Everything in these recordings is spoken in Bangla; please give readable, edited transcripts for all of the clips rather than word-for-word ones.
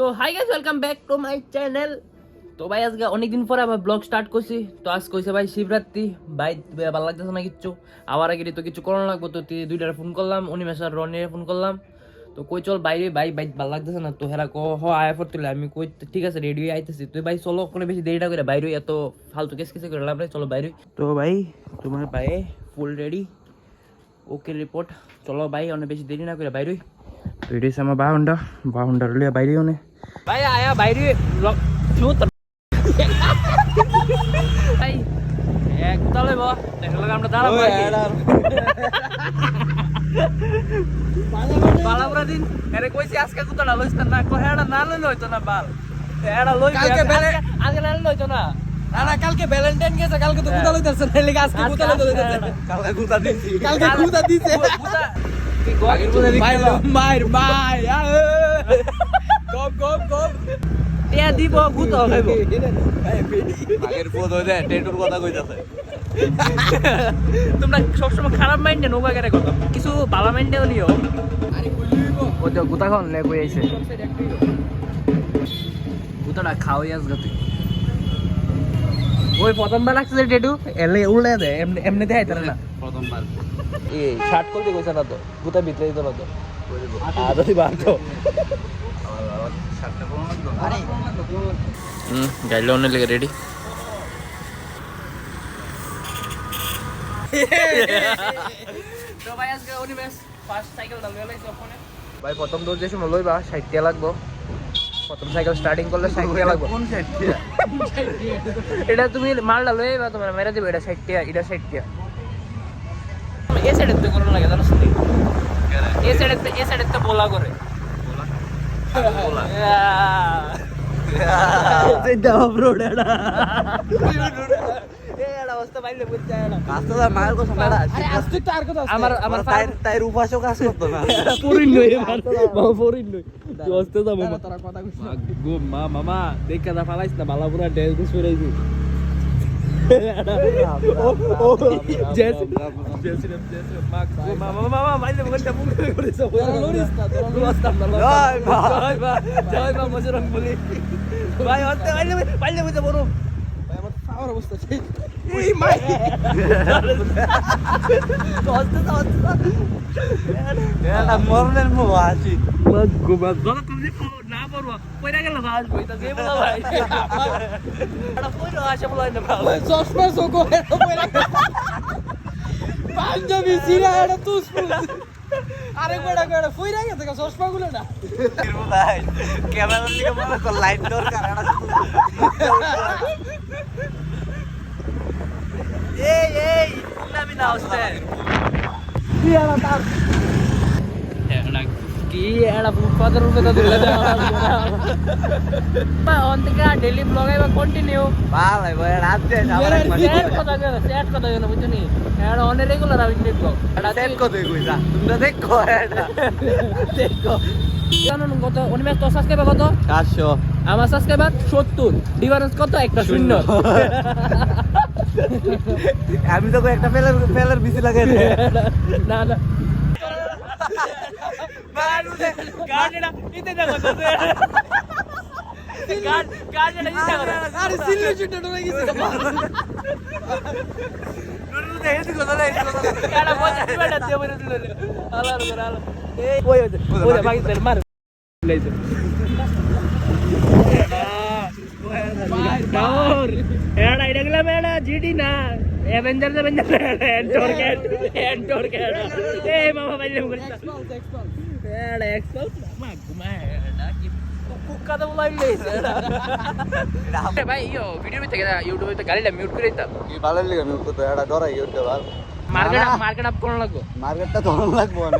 তো hi guys, welcome back to my channel. তো ভাই আজকে অনেকদিন পরে আবার ব্লগ স্টার্ট করছি। তো আজ কইছে ভাই শিবরাত্রি, ভাই ভালো লাগতেছে না কিচ্ছু। আবার আগে তো কিছু করানো লাগবো, তো দুইটার ফোন করলাম, অনিমেষ আর রনির ফোন করলাম। তো কই চল বাইরে, ভাই ভালো লাগতেছে না। তো হেরা আয়া ফোর তুলে আমি কই ঠিক আছে রেডি হয়ে আইতেছি। তুই ভাই চলো, কোনো বেশি দেরিটা করে বাইরে, এত ফালতু কেস করে লাভ নাই, চলো বাইরে। তো ভাই তোমার ভাই ফুল রেডি, ওকে রিপোর্ট। চলো ভাই অনেক বেশি দেরি না করে বাইরে। তো এটাই আমার বাহুন্ডা লিয়ে বাইরে অনেক ভাই আয়া বাইরে ভাই এক তালে বা দেখলো আমরা দাঁড়াবো বালাপুরা দিন আরে কইছি আজকে কুতটা লইছ না, কহেড়া না লইল হইতো না বাল এড়া লই কালকে আজকে না লইতো না। না কালকে ভ্যালেন্টাইন গেছে, কালকে তো কুতা লইতাছ না, এলিগে আজকে কুতা লইতাছ। কালকে কুতা দিছি, কালকে কুতা দিছে কুতা কি গগির বলে লিখলো মাইর মাই গপ টিয়া দিব কুতা খাইবো আগের পদ হই দে টেটুর কথা কইতাছে। তোমরা সবসময় খারাপ মাইন্ডে নোবা করে কথা, কিছু ভালো মাইন্ডেও নিও। আরে কইলিবো ও তো গুতা খান লে কই আইছে গুতাটা খাওই আজকে তুই ওই প্রথমবার লাগছে টেটু এলে উল্লে দে এমনি দেখাই তারা না প্রথমবার এই শার্ট করতে কইছ না তো গুতা ভিতরে দিত না তো আদতি বাঁধো শার্টটা কোন লাগতো আরে গাইলো অন্য লেগে রেডি। তো ভাই আজকে অনিমেষ ফার্স্ট সাইকেল ডালবে লাইছে ফোনে ভাই প্রথম দৌড় যে সময় লইবা 60 টাকা লাগবে। প্রথম সাইকেল স্টার্টিং করলে 60 টাকা লাগবে। কোন 60 টাকা? এটা তুমি মালটা লইবা তোমার মেরে দিবে, এটা 60 টাকা, এটা 60 টাকা। এই সাইডে তো করন লাগে জানো শুনি এই সাইডে তো বলা করে বলা এই দাও ব্রো এটা এড়া অবস্থা বাইলে বুঝতে না কাস্তা মার কো সমড়া আরে আস্তে তার কথা আমার টায়ার উপাসও কাজ করতে না পুরিন নই বাবা পুরিন নই কি অবস্থা দা মামা তোরা কথা কইছ গো মামা দেখা দা ফালাইছ না বালাপুরা ডেল দিস ফেরাইছি জেসি মামা বাইলে বলতে মুখ করেছ লরিস না তোরা লরিস না জয় মা মজরং বলি ভাই অতে বাইলে বুঝতে বড় ভাই আমার পাওয়ার অবস্থা ঠিক এই মাই এটা মরলেন মো আসি গোবা দাদা তুমি না বলবো কইরা গেল ভাই কইতা যে বলা ভাই এটা কইরা আসে বলাই না ভাই চশমা সোকো এটা কইরা পাঞ্জাবি সিরা এটা তুস আরে কোড়া ফুইরা গেছে চশমা গুলো না ভাই ক্যামেরা দিকে মনে কর লাইট দরকার এটা এই নামি না হচ্ছে কি আর তার কি এড়া ফুটপাতের উপরে তো দিলে বা অন থেকে ডেইলি ব্লগ আইবা কন্টিনিউ ভাই ভাই রাত দে সেট কথা কেন বুঝনি এড়া অন রেগুলার আইন ব্লগ এড়া সেট কত কইছা তোমরা দেখো এড়া দেখো জানো কত অনিমেষ তো সাবস্ক্রাইবার কত 400 আমার সাবস্ক্রাইবার 70 ডিফারেন্স কত একটা শূন্য আমি তো একটা ফেলার বেশি লাগাই না না বারুদে গাড়িটা ইতে দেখো তো গাড়িটা ইতে দেখো আরে সিল্লি চুটটা ডরে গেছে নুরুদে হেদি কথা নাই কাটা পয়সা দিবাটা দিয়ে বলে দিল আলা রে আলা এই ওই বাকি তেল মার লাইছে ডাউর এড়া ইডগলা মেডা জিডি না এভেঞ্জার এন্টর ক্যাট এই মামা বাইলে মুগটা এড়া এক্সপল মা ঘুমা এড়া কি কুক্কা তো লাইলে এড়া ভাই ইও ভিডিও ভিতরে ইউটিউবে তো গাড়িটা মিউট করে দিতাম কি ভালো লাগে মিউট করতে এড়া ডরাই ইউটিউব আর মার্কেট আপ কোন লাগবো মার্কেটটা ধরন লাগবো না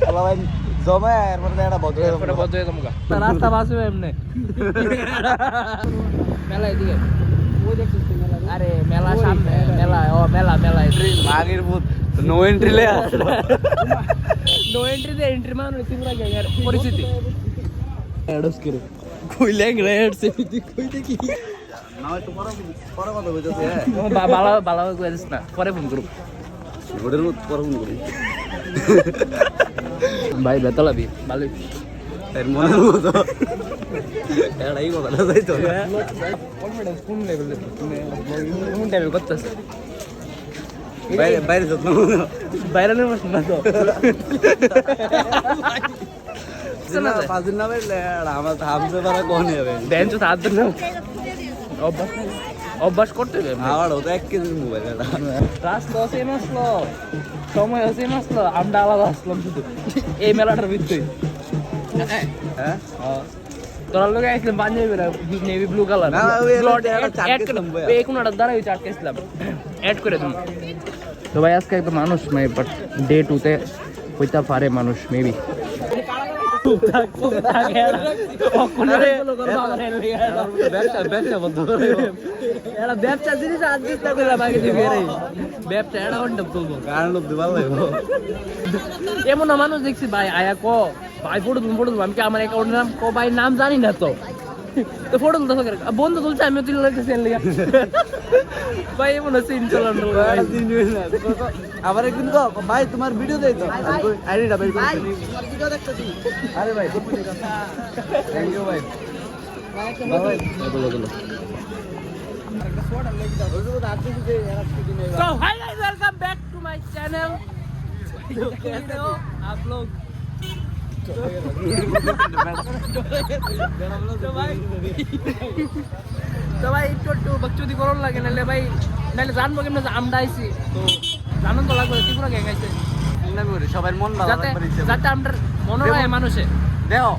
বলা ভাই জমা এর মধ্যে এড়া বদলে তোমরা রাস্তা বাসবে এমনে মেলা এদিকে ওই দেখছিস মেলা আরে মেলা সামনে মেলা ও মেলা আগের ভূত নো এন্ট্রি লে নো এন্ট্রি দে এন্ট্রি মানে সিমরা গেছে পরিস্থিতি এডস করে কই ল্যাং রেড সে কই দেখি না তো পরে কথা কইতেছে বালা কইছিস না পরে ফোন করব ওদের পরে ফোন করি ভাই বেতলাবি ভালো এর মনের মতো এটাই কথাটা যাইতো কনফিডেন্স কোন লেভেলে কোন টাইপের করতেছে বাইরে বাইরে যত্ন বাইরে নেমে না তো পাঁচদিন না বাইরে আমার হামসে পারা কোন হবে দেন তো হাত ধরে অভ্যাস করতে হবে আমার ওটা 1 কেজির মোবাইল এটা রাস্তা সেম আসলো সময় সেম আসলো আমরা আলাদা আসলাম শুধু এই মেলাটার ভিতরে হ্যাঁ তোরা লোক আসলাম পাঞ্জাবি নেভি ব্লু কালার না, ওই একটা অ্যাড করে এই কোনটা দ্বারা ওই চাট কেছিলাম অ্যাড করে তুমি তো ভাই আজকে একটা মানুষ নাই বাট ডে 2 তে হইতা পারে মানুষ মেবি ব্যবসা জিনিস ব্যবসা এটা ঘন্টা তুলবো এমন মানুষ দেখছি ভাই আয়া ক ভাই ফটো তুলবো আমি কি আমার অ্যাকাউন্ট নাম ক ভাই নাম জানি না তো তো ফটো তুলতে বন্ধু তুলছে আমিও তুলে লাগতেছি ভাই এমন হচ্ছে ইনশাল্লাহ আবার একদিন তো ভাই তোমার ভিডিও দেই তো আইডিটা বের করে আরে ভাই থ্যাংক ইউ ভাই ভাই বলো বলো So hi guys, welcome back to my channel. कैसे हो आप लोग? তো ভাই একটু বকচুদি করন লাগে নালে ভাই নালে জানবো কেমনে যে আমরা আইছি তো জানুন তো লাগবে ত্রিপুরা গ্যাং আইছে সবার মন ভালো যাতে লাগবে যাতে আমরা মনে হয় মানুষে দেখো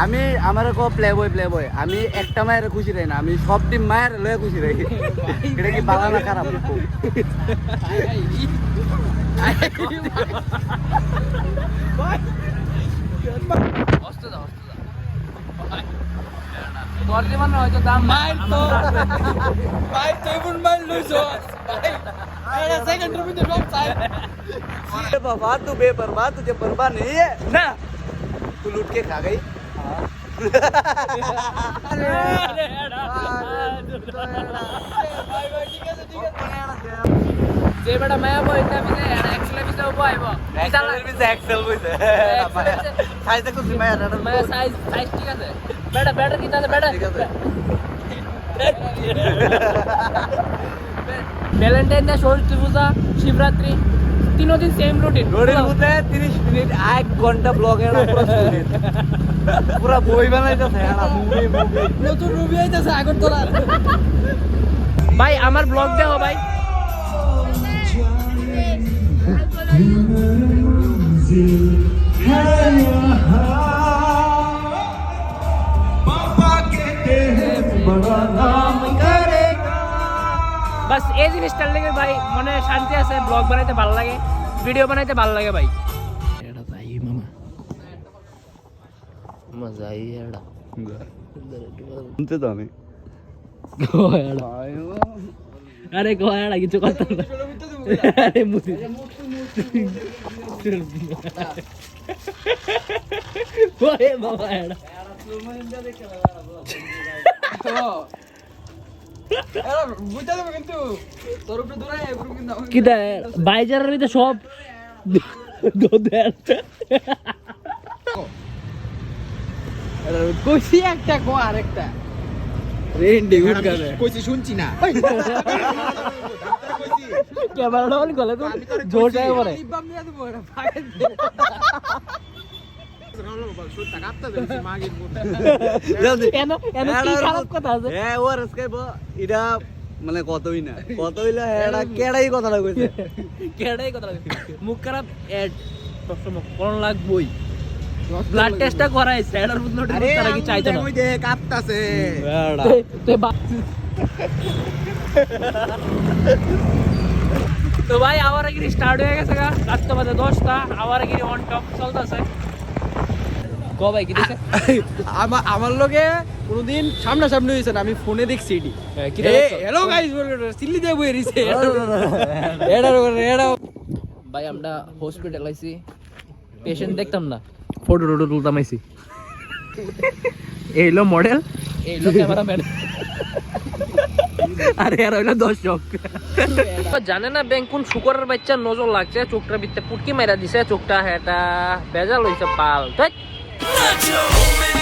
আমি আমার কো প্লে বয় আমি একটা মায়ের খুশি রাই না আমি সব টিম মায়ের লয়ে খুশি রাই এটা কি ভালো না খারাপ অস্তে দাও বর্তমান হয়তো দাম মাইল তো ভাই তেমন মাইল লইছো ভাই এটা সেকেন্ড রুপি তো সব চাই अरे बाबा तू बेपरवाह तुझे परवाह नहीं है না तू लूट के खा गई যে বেটা মায়া বই এটা বিতে এক্সেল বিতে বইব एक्सेल বইছে সাইজ দেখো মায়া রাডার মায়া সাইজ ঠিক আছে বেটা বেটা কি আছে বেটা ঠিক আছে ভ্যালেন্টাইন ডে সরস্বতী পূজা শিবরাত্রি তিন দিন সেম রুটিন রোডের মধ্যে 30 মিনিট 1 ঘন্টা ব্লগ এর পুরো স্টোরি পুরো বই বানাইতেছে আর মুভি নতুন মুভি আইতাছে আগরতলা ভাই আমার ব্লগ দেখো ভাই বাস এই জিনিসটা লেগে ভাই মনে শান্তি আছে ব্লগ বানাইতে ভালো লাগে ভিডিও বানাইতে ভালো লাগে ভাই এটা তাই মামা মজা আই এটা শুনতে তো আমি আরে গোয়াড়া কিছু কথা না আরে মুদি ওরে বাবা এটা কিটা বাইজারের ভিতরে সব কইছি একটা কো আরেকটা রেন্ডি গুড করে কইছি শুনছি না ক্যামেরাটা অন করলে তো জোর যায় পরে কেন কেন কি খারাপ কথা আছে হ্যাঁ ওর আজকে এটা মানে কতই না কত হইলো এটা কেডাই কথাটা কইছে কেডাই কথা মুখ খারাপ এড সবসময় কোন লাগবই ব্লাড টেস্টটা করাইছে এটার মধ্যে আরে তারা কি চাইতো না ওই যে কাঁপতাছে তো ভাই আওয়ারাগিরি স্টার্ট হয়ে গেছে গা রাস্তা বাজে 10টা আওয়ারাগিরি অন টপ চলতেছে ক ভাই কি দেখছে আমার লগে কোনদিন সামনাসামনি হইছে না আমি ফোনে দেখছি এটি হ্যালো গাইস সিল্লি দিয়ে বই রিছে এডা ভাই আমরা হসপিটাল আইছি পেশেন্ট দেখতাম না ফটো তুলতাম আইছি এইলো মডেল এইলো ক্যামেরাম্যান আরে আর হইলো দর্শক জানে না ব্যাংক কোন শুকরের বাচ্চা নজর লাগছে চোখটার ভিতরে পুটকি মাইরা দিছে চোখটা হেটা ভেজাল হইছে পাল Not your home